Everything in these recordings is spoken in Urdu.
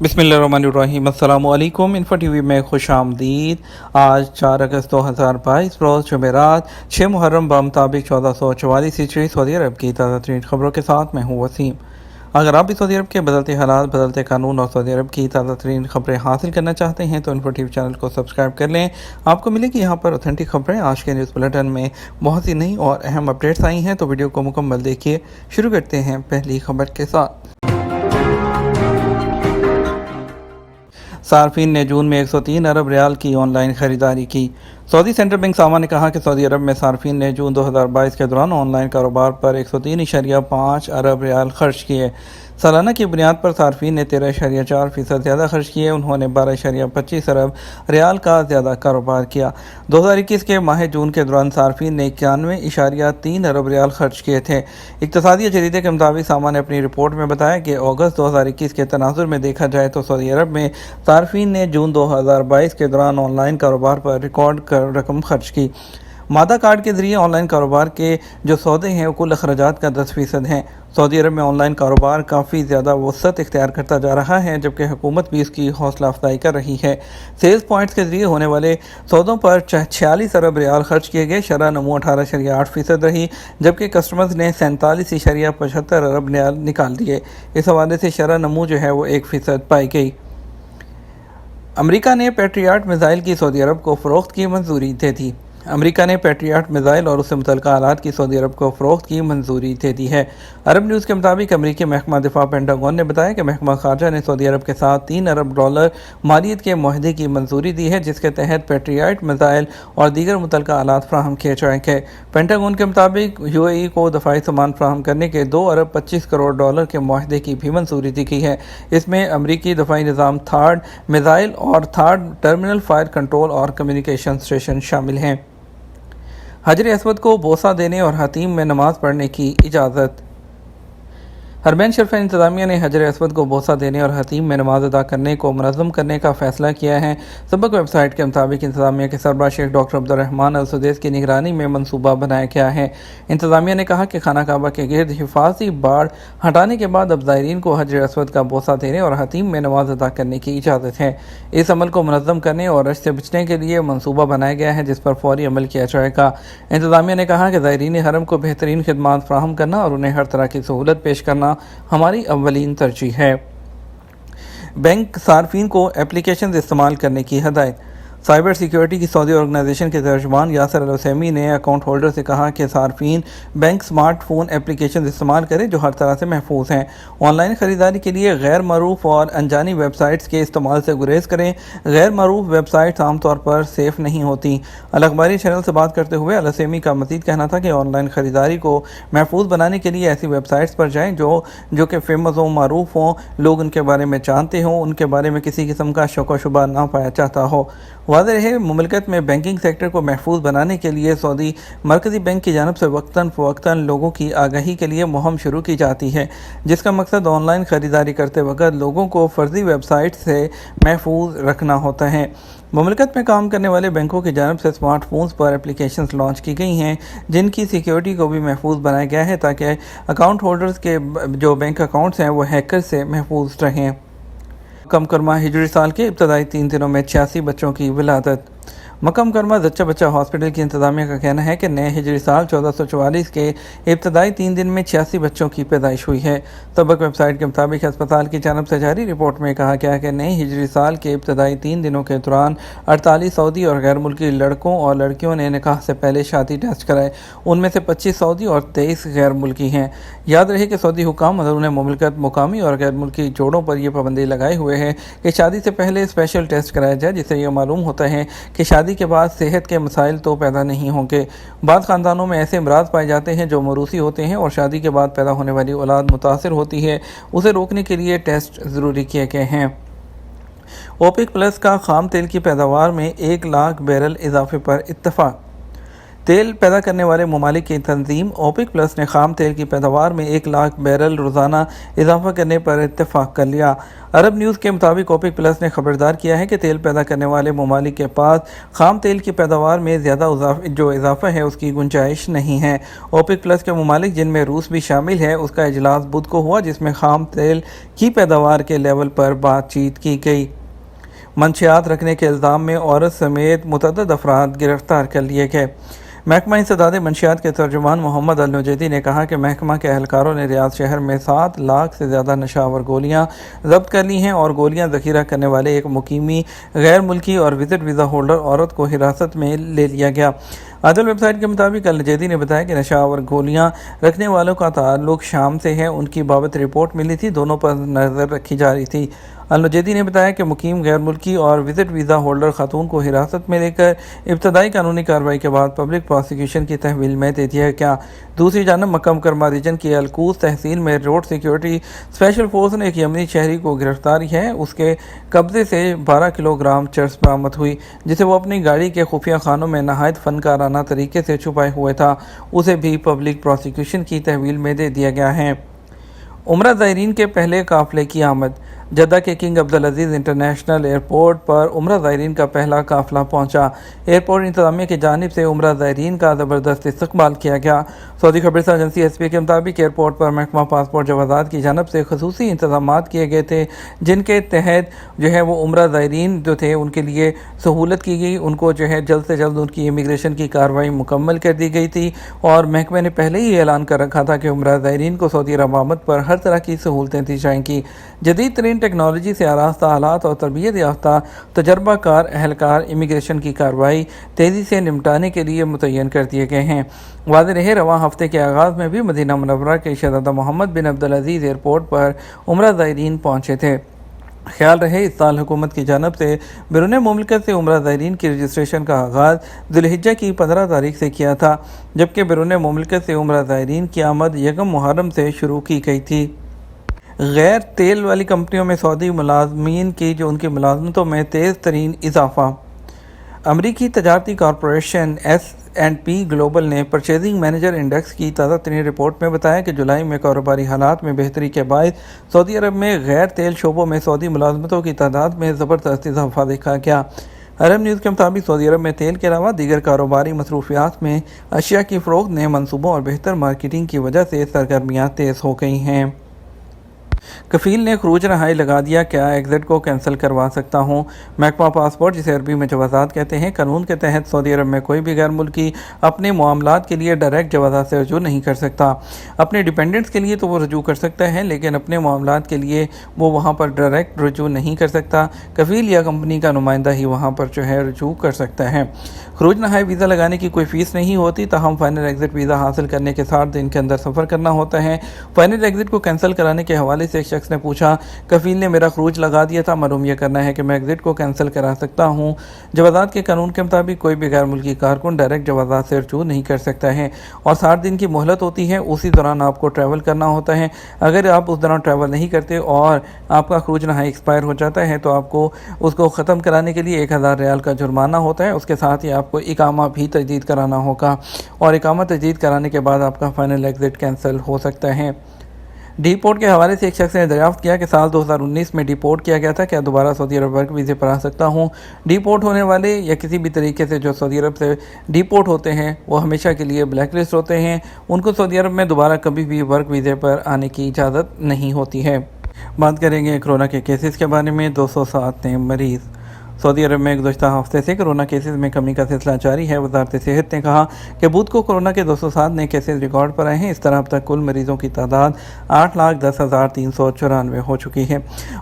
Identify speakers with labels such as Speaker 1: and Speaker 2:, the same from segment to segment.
Speaker 1: بسم اللہ الرحمن الرحیم۔ السلام علیکم۔ انفو ٹی وی میں خوش آمدید۔ آج 4 اگست 2022 روز جمعرات 6 محرم بمطابق 1444 ہجری سعودی عرب کی تازہ ترین خبروں کے ساتھ میں ہوں وسیم۔ اگر آپ بھی سعودی عرب کے بدلتے حالات، بدلتے قانون اور سعودی عرب کی تازہ ترین خبریں حاصل کرنا چاہتے ہیں تو انفو ٹی وی چینل کو سبسکرائب کر لیں۔ آپ کو ملے گی یہاں پر اوتھینٹک خبریں۔ آج کے نیوز بلیٹن میں بہت سی نئی اور اہم اپڈیٹس آئی ہیں، تو ویڈیو کو مکمل دیکھیے۔ شروع کرتے ہیں پہلی خبر کے ساتھ۔ صارفین نے جون میں 103 ارب ریال کی آن لائن خریداری کی۔ سعودی سینٹرل بینک ساما نے کہا کہ سعودی عرب میں صارفین نے جون 2022 کے دوران آن لائن کاروبار پر 103.5 ارب ریال خرچ کیے۔ سالانہ کی بنیاد پر صارفین نے 13.4% زیادہ خرچ کیے۔ انہوں نے 12.25 ارب ریال کا زیادہ کاروبار کیا۔ 2021 کے ماہ جون کے دوران صارفین نے 91.3 ارب ریال خرچ کیے تھے۔ اقتصادی جریدے کے مطابق ساما نے اپنی رپورٹ میں بتایا کہ اگست 2021 کے تناظر میں دیکھا جائے تو سعودی عرب میں صارفین نے جون 2022 کے دوران آن لائن کاروبار پر ریکارڈ رقم خرچ کی۔ مادہ کارڈ کے ذریعے آن لائن کاروبار کے جو سودے ہیں وہ کل اخراجات کا 10% ہیں۔ سعودی عرب میں آن لائن کاروبار کافی زیادہ وسعت اختیار کرتا جا رہا ہے، جبکہ حکومت بھی اس کی حوصلہ افزائی کر رہی ہے۔ سیلز پوائنٹس کے ذریعے ہونے والے سودوں پر 46 ارب ریال خرچ کیے گئے۔ شرح نمو 18.8% رہی، جبکہ کسٹمرز نے 47.75 ارب ریال نکال دیے۔ اس حوالے سے شرح نمو جو ہے وہ 1% پائی گئی۔ امریکہ نے پیٹریاٹ میزائل کی سعودی عرب کو فروخت کی منظوری دے دی۔ امریکہ نے پیٹریاٹ میزائل اور اس سے متعلقہ آلات کی سعودی عرب کو فروخت کی منظوری دے دی ہے۔ عرب نیوز کے مطابق امریکی محکمہ دفاع پینٹاگون نے بتایا کہ محکمہ خارجہ نے سعودی عرب کے ساتھ $3 ارب مالیت کے معاہدے کی منظوری دی ہے، جس کے تحت پیٹریاٹ میزائل اور دیگر متعلقہ آلات فراہم کیے جائیں گے۔ پینٹاگون کے مطابق UAE کو دفاعی سامان فراہم کرنے کے $2 ارب 25 کروڑ کے معاہدے کی بھی منظوری دی گئی ہے۔ اس میں امریکی دفاعی نظام تھاڈ میزائل اور تھاڈ ٹرمینل فائر کنٹرول اور کمیونیکیشن اسٹیشن شامل ہیں۔ حجر اسود کو بوسہ دینے اور حتیم میں نماز پڑھنے کی اجازت۔ حرمین شریفین انتظامیہ نے حجر اسود کو بوسہ دینے اور حتیم میں نماز ادا کرنے کو منظم کرنے کا فیصلہ کیا ہے۔ سبق ویب سائٹ کے مطابق انتظامیہ کے سربراہ شیخ ڈاکٹر عبدالرحمن السدیس کی نگرانی میں منصوبہ بنایا گیا ہے۔ انتظامیہ نے کہا کہ خانہ کعبہ کے گرد حفاظتی باڑ ہٹانے کے بعد اب زائرین کو حجر اسود کا بوسہ دینے اور حتیم میں نماز ادا کرنے کی اجازت ہے۔ اس عمل کو منظم کرنے اور رش سے بچنے کے لیے منصوبہ بنایا گیا ہے، جس پر فوری عمل کیا جائے گا۔ انتظامیہ نے کہا کہ زائرین حرم کو بہترین خدمات فراہم کرنا اور انہیں ہر طرح کی سہولت پیش کرنا ہماری اولین ترجیح ہے۔ بینک صارفین کو ایپلیکیشنز استعمال کرنے کی ہدایت۔ سائبر سیکیورٹی کی سعودی آرگنائزیشن کے ترجمان یاسر العثیمی نے اکاؤنٹ ہولڈر سے کہا کہ صارفین بینک سمارٹ فون ایپلیکیشنز استعمال کریں جو ہر طرح سے محفوظ ہیں۔ آن لائن خریداری کے لیے غیر معروف اور انجانی ویب سائٹس کے استعمال سے گریز کریں۔ غیر معروف ویب سائٹس عام طور پر سیف نہیں ہوتی۔ الاخباری چینل سے بات کرتے ہوئے العثیمی کا مزید کہنا تھا کہ آن لائن خریداری کو محفوظ بنانے کے لیے ایسی ویب سائٹس پر جائیں جو کہ فیمس ہوں، معروف ہوں، لوگ ان کے بارے میں جانتے ہوں، ان کے بارے میں کسی قسم کا شک و شبہ نہ پایا جاتا ہو۔ واضح رہے، مملکت میں بینکنگ سیکٹر کو محفوظ بنانے کے لیے سعودی مرکزی بینک کی جانب سے وقتاً فوقتاً لوگوں کی آگاہی کے لیے مہم شروع کی جاتی ہے، جس کا مقصد آن لائن خریداری کرتے وقت لوگوں کو فرضی ویب سائٹ سے محفوظ رکھنا ہوتا ہے۔ مملکت میں کام کرنے والے بینکوں کی جانب سے سمارٹ فونز پر ایپلیکیشنز لانچ کی گئی ہیں، جن کی سیکیورٹی کو بھی محفوظ بنایا گیا ہے تاکہ اکاؤنٹ ہولڈرز کے جو بینک اکاؤنٹس ہیں وہ ہیکر سے محفوظ رہیں۔ مکہ مکرمہ ہجری سال کے ابتدائی 3 دنوں میں 86 بچوں کی ولادت۔ مکہ مکرمہ زچہ بچہ ہاسپٹل کی انتظامیہ کا کہنا ہے کہ نئے ہجری سال 1444 کے ابتدائی 3 دن میں 86 بچوں کی پیدائش ہوئی ہے۔ سبق ویب سائٹ کے مطابق ہسپتال کی جانب سے جاری رپورٹ میں کہا گیا کہ نئے ہجری سال کے ابتدائی 3 دنوں کے دوران 48 سعودی اور غیر ملکی لڑکوں اور لڑکیوں نے نکاح سے پہلے شادی ٹیسٹ کرائے۔ ان میں سے 25 سعودی اور 23 غیر ملکی ہیں۔ یاد رہے کہ سعودی حکام اندرون مملکت مقامی اور غیر ملکی جوڑوں پر یہ پابندی لگائے ہوئے ہے کہ شادی سے پہلے اسپیشل ٹیسٹ کرایا جائے، جس سے یہ معلوم ہوتا ہے کہ شادی کے بعد صحت کے مسائل تو پیدا نہیں ہوں گے۔ بعض خاندانوں میں ایسے امراض پائے جاتے ہیں جو موروثی ہوتے ہیں اور شادی کے بعد پیدا ہونے والی اولاد متاثر ہوتی ہے، اسے روکنے کے لیے ٹیسٹ ضروری کیے گئے ہیں۔ اوپیک پلس کا خام تیل کی پیداوار میں 1 لاکھ بیرل اضافے پر اتفاق۔ تیل پیدا کرنے والے ممالک کی تنظیم اوپیک پلس نے خام تیل کی پیداوار میں 1,00,000 بیرل روزانہ اضافہ کرنے پر اتفاق کر لیا۔ عرب نیوز کے مطابق اوپیک پلس نے خبردار کیا ہے کہ تیل پیدا کرنے والے ممالک کے پاس خام تیل کی پیداوار میں زیادہ اضافہ ہے اس کی گنجائش نہیں ہے۔ اوپیک پلس کے ممالک جن میں روس بھی شامل ہے اس کا اجلاس بدھ کو ہوا، جس میں خام تیل کی پیداوار کے لیول پر بات چیت کی گئی۔ منشیات رکھنے کے الزام میں عورت سمیت متعدد افراد گرفتار کر لیے گئے۔ محکمہ انسداد منشیات کے ترجمان محمد النجیدی نے کہا کہ محکمہ کے اہلکاروں نے ریاض شہر میں 7 لاکھ سے زیادہ نشاور گولیاں ضبط کر لی ہیں اور گولیاں ذخیرہ کرنے والے ایک مقیمی غیر ملکی اور وزٹ ویزا ہولڈر عورت کو حراست میں لے لیا گیا۔ عدل ویب سائٹ کے مطابق النجیدی نے بتایا کہ نشاور گولیاں رکھنے والوں کا تعلق شام سے ہے، ان کی بابت رپورٹ ملی تھی، دونوں پر نظر رکھی جا رہی تھی۔ النجیدی نے بتایا کہ مقیم غیر ملکی اور وزٹ ویزا ہولڈر خاتون کو حراست میں لے کر ابتدائی قانونی کارروائی کے بعد پبلک پروسیکیوشن کی تحویل میں دے دیا گیا۔ دوسری جانب مکہ مکرمہ ریجن کی الکوز تحصیل میں روڈ سیکیورٹی اسپیشل فورس نے ایک یمنی شہری کو گرفتاری ہے۔ اس کے قبضے سے 12 کلو گرام چرس برآمد ہوئی، جسے وہ اپنی گاڑی کے خفیہ خانوں میں نہایت فنکارانہ طریقے سے چھپائے ہوئے تھا، اسے بھی پبلک پروسیکیوشن کی تحویل میں دے دیا گیا ہے۔ عمرہ زائرین کے پہلے قافلے کی آمد۔ جدہ کے کنگ عبدالعزیز انٹرنیشنل ایئرپورٹ پر عمرہ زائرین کا پہلا قافلہ پہنچا۔ ایئرپورٹ انتظامیہ کی جانب سے عمرہ زائرین کا زبردست استقبال کیا گیا۔ سعودی خبررساں ایجنسی ایس پی کے مطابق ایئرپورٹ پر محکمہ پاسپورٹ جوازات کی جانب سے خصوصی انتظامات کیے گئے تھے، جن کے تحت وہ عمرہ زائرین تھے ان کے لیے سہولت کی گئی، ان کو جلد سے جلد ان کی امیگریشن کی کارروائی مکمل کر دی گئی تھی، اور محکمے نے پہلے ہی اعلان کر رکھا تھا کہ عمرہ زائرین کو سعودی عرب آمد پر ہر طرح کی سہولتیں دی جائیں گی۔ جدید ترین ٹیکنالوجی سے آراستہ آلات اور تربیت یافتہ تجربہ کار اہلکار امیگریشن کی کارروائی تیزی سے نمٹانے کے لیے متعین کر دیے گئے ہیں۔ واضح رہے رواں ہفتے کے آغاز میں بھی مدینہ منورہ کے شہزادہ محمد بن عبدالعزیز ایئرپورٹ پر عمرہ زائرین پہنچے تھے۔ خیال رہے اس سال حکومت کی جانب سے بیرون مملکت سے عمرہ زائرین کی رجسٹریشن کا آغاز ذی الحجہ کی 15 تاریخ سے کیا تھا، جبکہ بیرون مملکت سے عمرہ زائرین کی آمد 1 محرم سے شروع کی گئی تھی۔ غیر تیل والی کمپنیوں میں سعودی ملازمین کی ان کی ملازمتوں میں تیز ترین اضافہ۔ امریکی تجارتی کارپوریشن S&P گلوبل نے پرچیزنگ مینیجر انڈیکس کی تازہ ترین رپورٹ میں بتایا کہ جولائی میں کاروباری حالات میں بہتری کے باعث سعودی عرب میں غیر تیل شعبوں میں سعودی ملازمتوں کی تعداد میں زبردست اضافہ دیکھا گیا۔ عرب نیوز کے مطابق سعودی عرب میں تیل کے علاوہ دیگر کاروباری مصروفیات میں اشیاء کی فروخت نئے منصوبوں اور بہتر مارکیٹنگ کی وجہ سے سرگرمیاں تیز ہو گئی ہیں۔ کفیل نے خروج رہائی لگا دیا، کیا ایگزٹ کو کینسل کروا سکتا ہوں؟ محکمہ پاسپورٹ، جسے عربی میں جوازات کہتے ہیں، قانون کے تحت سعودی عرب میں کوئی بھی غیر ملکی اپنے معاملات کے لیے ڈائریکٹ جوازات سے رجوع نہیں کر سکتا۔ اپنے ڈیپینڈنٹس کے لیے تو وہ رجوع کر سکتا ہے، لیکن اپنے معاملات کے لیے وہ وہاں پر ڈائریکٹ رجوع نہیں کر سکتا۔ کفیل یا کمپنی کا نمائندہ ہی وہاں پر رجوع کر سکتا ہے۔ خروج رہائی ویزا لگانے کی کوئی فیس نہیں ہوتی، تاہم فائنل ایگزٹ ویزا حاصل کرنے کے 60 دن کے اندر سفر کرنا ہوتا ہے۔ فائنل ایگزٹ کو کینسل کرانے کے حوالے سے ایک شخص نے پوچھا، کفیل نے میرا خروج لگا دیا تھا، معلوم یہ کرنا ہے کہ میں ایگزٹ کو کینسل کرا سکتا ہوں۔ جوازات کے قانون کے مطابق کوئی بھی غیر ملکی کارکن ڈائریکٹ جوازات سے رجوع نہیں کر سکتا ہے، اور 60 دن کی مہلت ہوتی ہے، اسی دوران آپ کو ٹریول کرنا ہوتا ہے۔ اگر آپ اس دوران ٹریول نہیں کرتے اور آپ کا خروج رہائی ایکسپائر ہو جاتا ہے تو آپ کو اس کو ختم کرانے کے لیے 1000 ریال کا جرمانہ ہوتا ہے، اس کے ساتھ ہی آپ کو اقامہ بھی تجدید کرانا ہوگا، اور اقامہ تجدید کرانے کے بعد آپ کا فائنل ایگزٹ کینسل ہو سکتا ہے۔ ڈی پورٹ کے حوالے سے ایک شخص نے دریافت کیا کہ سال 2019 میں ڈی پورٹ کیا گیا تھا، کیا دوبارہ سعودی عرب ورک ویزے پر آ سکتا ہوں؟ ڈی پورٹ ہونے والے یا کسی بھی طریقے سے جو سعودی عرب سے ڈی پورٹ ہوتے ہیں وہ ہمیشہ کے لیے بلیک لسٹ ہوتے ہیں، ان کو سعودی عرب میں دوبارہ کبھی بھی ورک ویزے پر آنے کی اجازت نہیں ہوتی ہے۔ بات کریں گے کورونا کے کیسز کے بارے میں۔ 207 نئے مریض۔ سعودی عرب میں گزشتہ ہفتے سے کورونا کیسز میں کمی کا سلسلہ جاری ہے۔ وزارت صحت نے کہا کہ بدھ کو کورونا کے 207 نئے کیسز ریکارڈ پر آئے ہیں۔ اس طرح اب تک کل مریضوں کی تعداد 8,10,394 ہو چکی ہے۔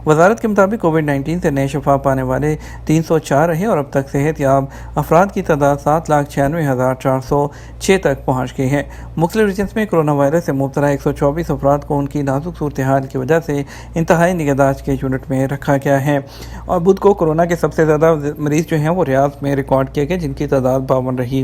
Speaker 1: وزارت کے مطابق کووڈ 19 سے نئے شفا پانے والے 304 رہے، اور اب تک صحت یاب افراد کی تعداد 7,96,406 تک پہنچ گئی ہے۔ مختلف ریجنز میں کورونا وائرس سے مبتلا 124 افراد کو ان کی نازک صورتحال کی وجہ سے انتہائی نگہداشت کے یونٹ میں رکھا گیا ہے، اور بدھ کو کورونا کے سب سے زیادہ مریض وہ ریاض میں ریکارڈ کیے گئے، جن کی تعداد 52 رہی۔